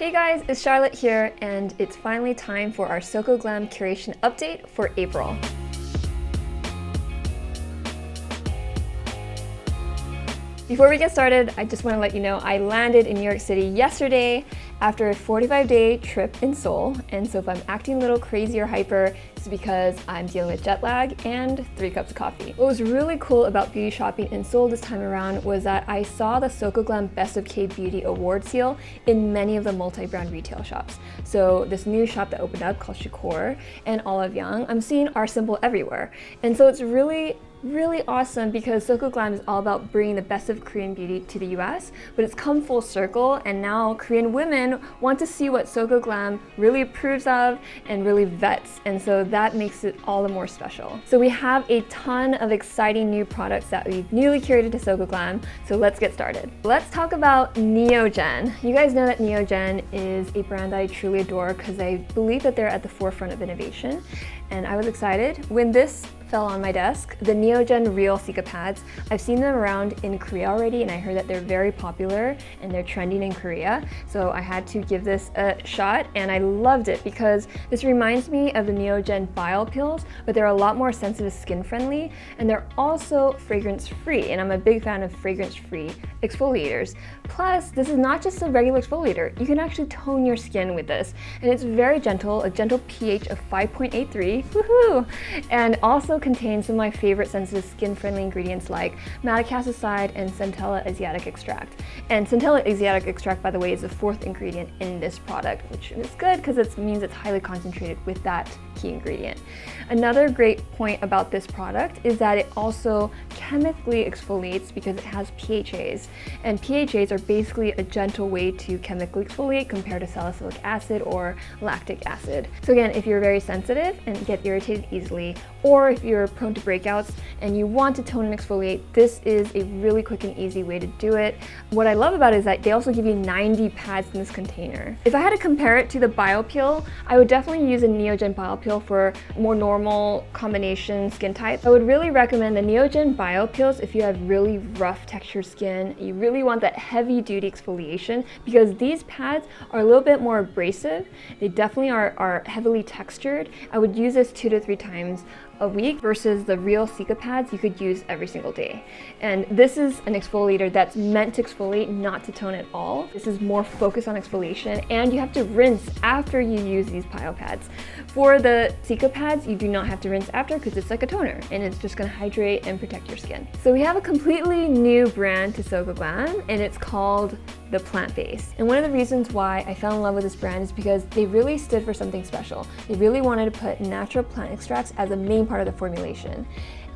Hey guys, it's Charlotte here, and it's finally time for our Soko Glam curation update for April. Before we get started, I just want to let you know I landed in New York City yesterday after a 45-day trip in Seoul, and so if I'm acting a little crazy or hyper, it's because I'm dealing with jet lag and 3 cups of coffee. What was really cool about beauty shopping in Seoul this time around was that I saw the Soko Glam Best of K-Beauty award seal in many of the multi-brand retail shops. So this new shop that opened up called Cica and Olive Young, I'm seeing our symbol everywhere. And so it's really awesome because Soko Glam is all about bringing the best of Korean beauty to the US, but it's come full circle, and now Korean women want to see what Soko Glam really approves of and really vets, and so that makes it all the more special. So we have a ton of exciting new products that we've newly curated to Soko Glam, so let's get started. Let's talk about Neogen. You guys know that Neogen is a brand that I truly adore because I believe that they're at the forefront of innovation, and I was excited when this fell on my desk, the Neogen Real Cica pads. I've seen them around in Korea already, and I heard that they're very popular and they're trending in Korea. So I had to give this a shot, and I loved it because this reminds me of the Neogen Bioappeals, but they're a lot more sensitive skin friendly, and they're also fragrance free. And I'm a big fan of fragrance free exfoliators. Plus, this is not just a regular exfoliator. You can actually tone your skin with this, and it's very gentle, a gentle pH of 5.83, woohoo! And also contains some of my favorite sensitive skin-friendly ingredients like madecassoside and centella asiatic extract. And centella asiatic extract, by the way, is the 4th ingredient in this product, which is good because it means it's highly concentrated with that key ingredient. Another great point about this product is that it also chemically exfoliates because it has PHAs. And PHAs are basically a gentle way to chemically exfoliate compared to salicylic acid or lactic acid. So again, if you're very sensitive and get irritated easily, or if you're prone to breakouts and you want to tone and exfoliate, this is a really quick and easy way to do it. What I love about it is that they also give you 90 pads in this container. If I had to compare it to the Bioappeal, I would definitely use a Neogen Bioappeal for more normal combination skin type. I would really recommend the Neogen Bioappeals if you have really rough textured skin, you really want that heavy duty exfoliation, because these pads are a little bit more abrasive. They definitely are heavily textured. I would use this 2 to 3 times a week versus the Real Cica pads you could use every single day. And this is an exfoliator that's meant to exfoliate, not to tone at all. This is more focused on exfoliation, and you have to rinse after you use these pile pads. For the Cica pads, you do not have to rinse after because it's like a toner and it's just gonna hydrate and protect your skin. So we have a completely new brand to Soko Glam, and it's called the Plant Base. And one of the reasons why I fell in love with this brand is because they really stood for something special. They really wanted to put natural plant extracts as a main part of the formulation.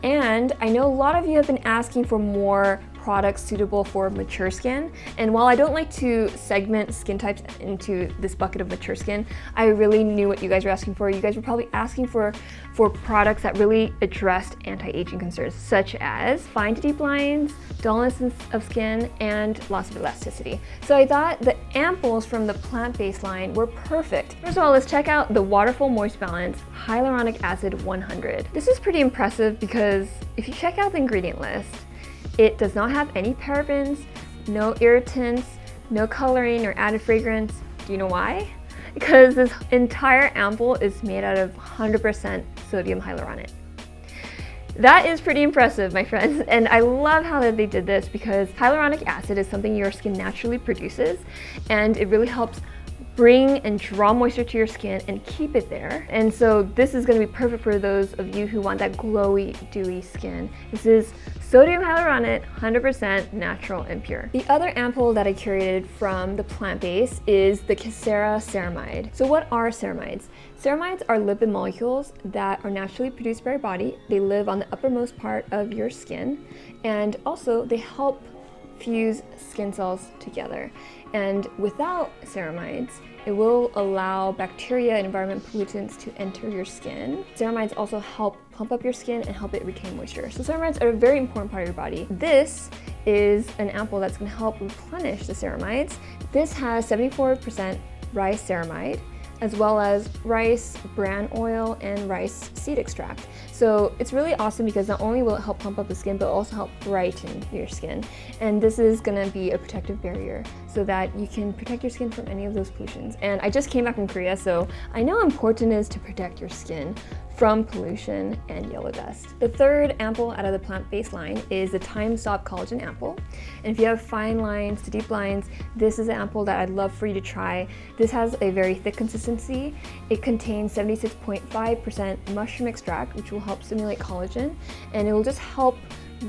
And I know a lot of you have been asking for more products suitable for mature skin, and while I don't like to segment skin types into this bucket of mature skin, I really knew what you guys were asking for. You guys were probably asking for products that really addressed anti-aging concerns, such as fine to deep lines, dullness of skin, and loss of elasticity. So I thought the ampoules from the plant-based line were perfect. First of all, let's check out the Waterfall Moist Balance Hyaluronic Acid 100. This is pretty impressive because if you check out the ingredient list, it does not have any parabens, no irritants, no coloring or added fragrance. Do you know why? Because this entire ampoule is made out of 100% sodium hyaluronic. That is pretty impressive, my friends, and I love how they did this because hyaluronic acid is something your skin naturally produces, and it really helps bring and draw moisture to your skin and keep it there. And so this is going to be perfect for those of you who want that glowy, dewy skin. This is sodium hyaluronic, 100% natural and pure. The other ampoule that I curated from the plant base is the Quesera Ceramide. So what are ceramides? Ceramides are lipid molecules that are naturally produced by your body. They live on the uppermost part of your skin, and also they help fuse skin cells together. And without ceramides, it will allow bacteria and environment pollutants to enter your skin. Ceramides also help plump up your skin and help it retain moisture. So ceramides are a very important part of your body. This is an ampoule that's going to help replenish the ceramides. This has 74% rice ceramide, as well as rice bran oil and rice seed extract. So it's really awesome because not only will it help plump up the skin, but also help brighten your skin. And this is gonna be a protective barrier. so that you can protect your skin from any of those pollutions. And I just came back from Korea, so I know how important it is to protect your skin from pollution and yellow dust. The third ampoule out of the plant-based line is the Time Stop Collagen Ampoule. And if you have fine lines to deep lines, this is an ampoule that I'd love for you to try. This has a very thick consistency. It contains 76.5% mushroom extract, which will help stimulate collagen, and it will just help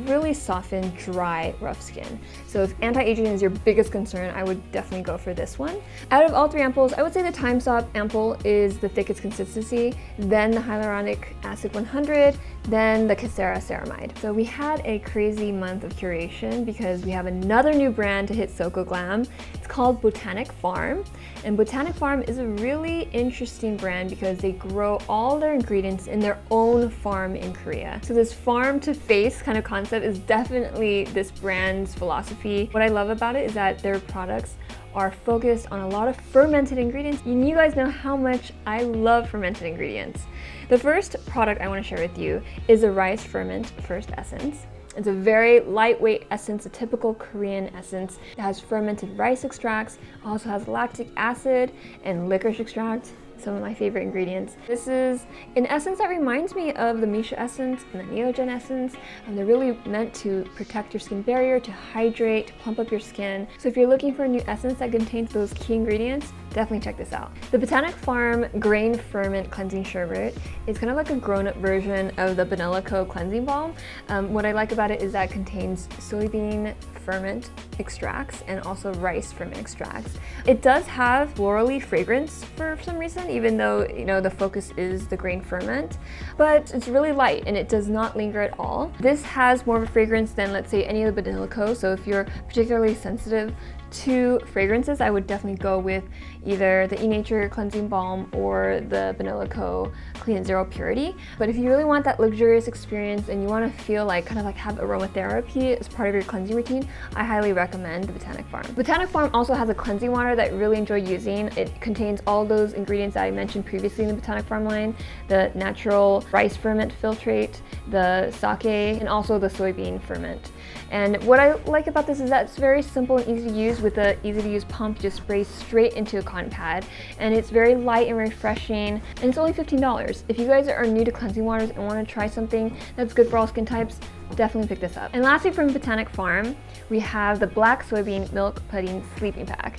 really soften dry, rough skin. So if anti-aging is your biggest concern, I would definitely go for this one. Out of all three ampoules, I would say the Time Stop ampoule is the thickest consistency, then the Hyaluronic Acid 100, then the Quesera Ceramide. So we had a crazy month of curation because we have another new brand to hit Soko Glam. It's called Botanic Farm. And Botanic Farm is a really interesting brand because they grow all their ingredients in their own farm in Korea. So this farm to face kind of concept is definitely this brand's philosophy. What I love about it is that their products are focused on a lot of fermented ingredients. And you guys know how much I love fermented ingredients. The first product I want to share with you is a rice ferment first essence. It's a very lightweight essence, a typical Korean essence. It has fermented rice extracts, also has lactic acid and licorice extract, some of my favorite ingredients. This is an essence that reminds me of the Misha essence and the Neogen essence. They're really meant to protect your skin barrier, to hydrate, to plump up your skin. So if you're looking for a new essence that contains those key ingredients, definitely check this out. The Botanic Farm Grain Ferment Cleansing Sherbet is kind of like a grown-up version of the Benton cleansing balm. What I like about it is that it contains soybean ferment extracts and also rice ferment extracts. It does have florally fragrance for some reason, even though the focus is the grain ferment, but it's really light and it does not linger at all. This has more of a fragrance than, let's say, any of the Benton, so if you're particularly sensitive to fragrances, I would definitely go with either the eNature Cleansing Balm or the Benton Clean Zero Purity. But if you really want that luxurious experience and you want to feel like have aromatherapy as part of your cleansing routine, I highly recommend the Botanic Farm. Botanic Farm also has a cleansing water that I really enjoy using. It contains all those ingredients that I mentioned previously in the Botanic Farm line, the natural rice ferment filtrate, the sake, and also the soybean ferment. And what I like about this is that it's very simple and easy to use. With the easy to use pump, you just spray straight into a cotton pad, and it's very light and refreshing, and it's only $15. If you guys are new to cleansing waters and want to try something that's good for all skin types, definitely pick this up. And lastly, from Botanic Farm, we have the Black Soybean Milk Pudding Sleeping Pack.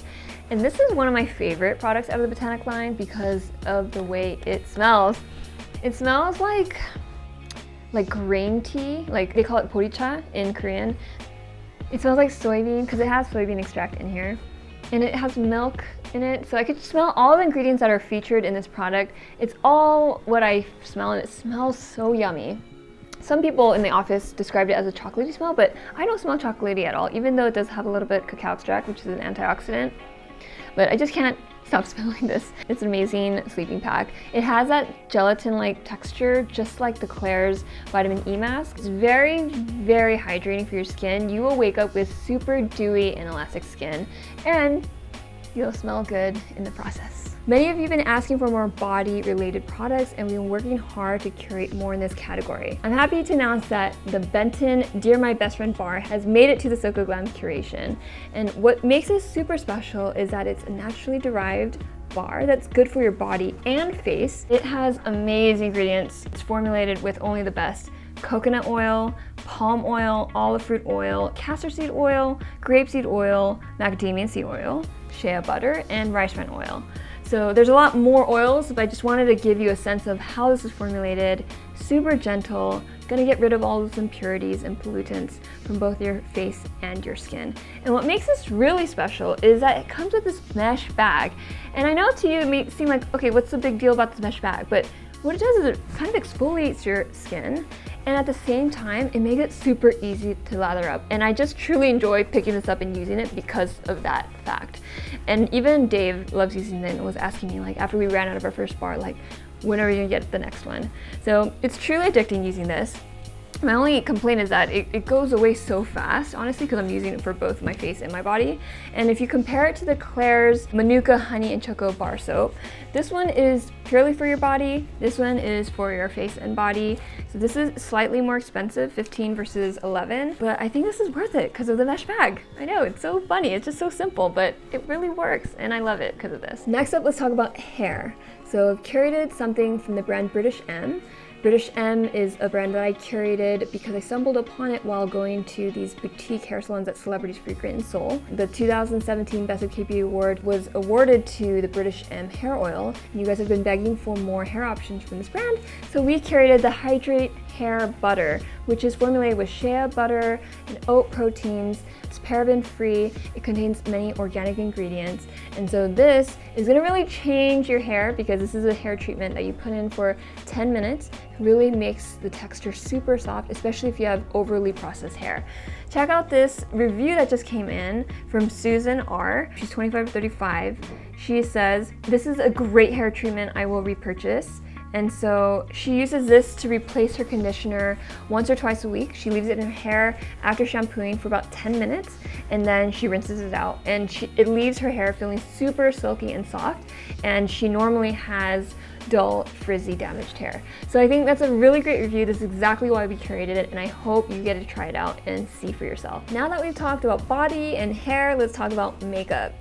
And this is one of my favorite products out of the Botanic line because of the way it smells. It smells like grain tea, like they call it boricha in Korean. It smells like soybean because it has soybean extract in here, and it has milk in it, so I could smell all the ingredients that are featured in this product. It's all what I smell, and it smells so yummy. Some people in the office described it as a chocolatey smell, but I don't smell chocolatey at all, even though it does have a little bit of cacao extract, which is an antioxidant. But I just can't stop smelling this. It's an amazing sleeping pack. It has that gelatin-like texture, just like the Klairs vitamin E mask. It's very, very hydrating for your skin. You will wake up with super dewy and elastic skin, and you'll smell good in the process. Many of you have been asking for more body-related products, and we've been working hard to curate more in this category. I'm happy to announce that the Benton Dear My Best Friend bar has made it to the Soko Glam curation. And what makes this super special is that it's a naturally derived bar that's good for your body and face. It has amazing ingredients. It's formulated with only the best: coconut oil, palm oil, olive fruit oil, castor seed oil, grapeseed oil, macadamia seed oil, shea butter, and rice bran oil. So there's a lot more oils, but I just wanted to give you a sense of how this is formulated. Super gentle, gonna get rid of all those impurities and pollutants from both your face and your skin. And what makes this really special is that it comes with this mesh bag. And I know to you it may seem like, okay, what's the big deal about this mesh bag? But what it does is it kind of exfoliates your skin, and at the same time, it makes it super easy to lather up. And I just truly enjoy picking this up and using it because of that fact. And even Dave loves using it and was asking me, like, after we ran out of our first bar, like, when are we gonna get the next one? So it's truly addicting using this. My only complaint is that it goes away so fast, honestly, because I'm using it for both my face and my body. And if you compare it to the Klairs Manuka Honey and Choco Bar Soap, this one is purely for your body. This one is for your face and body. So this is slightly more expensive, 15 versus 11, but I think this is worth it because of the mesh bag. I know, it's so funny. It's just so simple, but it really works, and I love it because of this. Next up, let's talk about hair. So I've curated something from the brand British M. British M is a brand that I curated because I stumbled upon it while going to these boutique hair salons that celebrities frequent in Seoul. The 2017 Best of KP Award was awarded to the British M hair oil. And you guys have been begging for more hair options from this brand, so we curated the Hydrate hair butter, which is formulated with shea butter and oat proteins. It's paraben free, it contains many organic ingredients, and so this is gonna really change your hair because this is a hair treatment that you put in for 10 minutes. It really makes the texture super soft, especially if you have overly processed hair. Check out this review that just came in from Susan R. She's 25 to 35. She says, "This is a great hair treatment I will repurchase." And so she uses this to replace her conditioner once or twice a week. She leaves it in her hair after shampooing for about 10 minutes, and then she rinses it out. And it leaves her hair feeling super silky and soft, and she normally has dull, frizzy, damaged hair. So I think that's a really great review. This is exactly why we curated it, and I hope you get to try it out and see for yourself. Now that we've talked about body and hair, let's talk about makeup.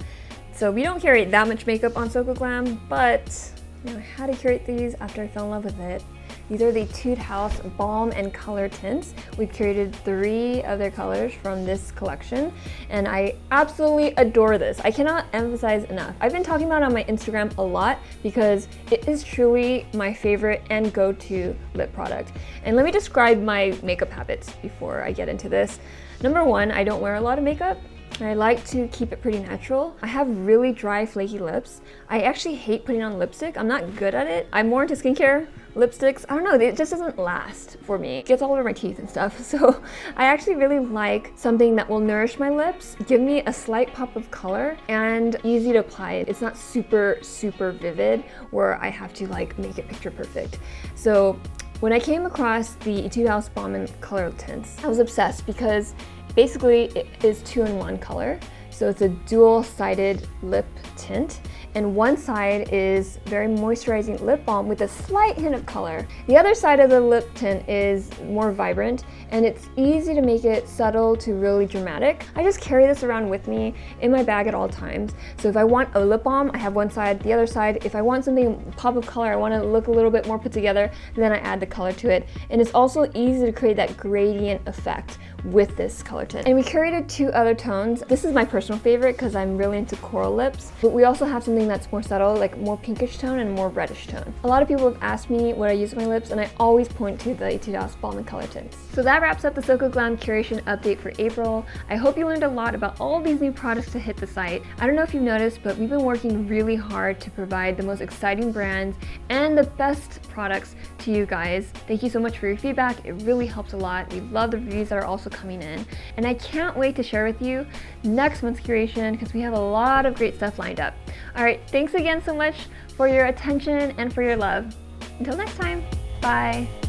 So we don't curate that much makeup on Soko Glam, but I had to curate these after I fell in love with it. These are the Etude House Balm and Color Tints. We've curated 3 of their colors from this collection, and I absolutely adore this. I cannot emphasize enough. I've been talking about it on my Instagram a lot because it is truly my favorite and go-to lip product. And let me describe my makeup habits before I get into this. Number 1, I don't wear a lot of makeup. I like to keep it pretty natural. I have really dry, flaky lips. I actually hate putting on lipstick. I'm not good at it. I'm more into skincare. Lipsticks, I don't know, it just doesn't last for me. It gets all over my teeth and stuff. So I actually really like something that will nourish my lips, give me a slight pop of color, and easy to apply. It's not super, super vivid where I have to like make it picture perfect. So when I came across the Etude House Balm and Color Tints, I was obsessed because basically it is 2-in-1 color. So it's a dual-sided lip tint, and one side is very moisturizing lip balm with a slight hint of color. The other side of the lip tint is more vibrant, and it's easy to make it subtle to really dramatic. I just carry this around with me in my bag at all times. So if I want a lip balm, I have one side, the other side. If I want something pop of color, I want to look a little bit more put together, then I add the color to it. And it's also easy to create that gradient effect with this color tint. And we curated 2 other tones. This is my personal favorite because I'm really into coral lips, but we also have something that's more subtle, like more pinkish tone and more reddish tone. A lot of people have asked me what I use on my lips, and I always point to the Etude House Balm and Color Tints. So that wraps up the Soko Glam curation update for April. I hope you learned a lot about all these new products to hit the site. I don't know if you've noticed, but we've been working really hard to provide the most exciting brands and the best products to you guys. Thank you so much for your feedback. It really helps a lot. We love the reviews that are also coming in, and I can't wait to share with you next month's curation because we have a lot of great stuff lined up. All right, thanks again so much for your attention and for your love. Until next time, bye.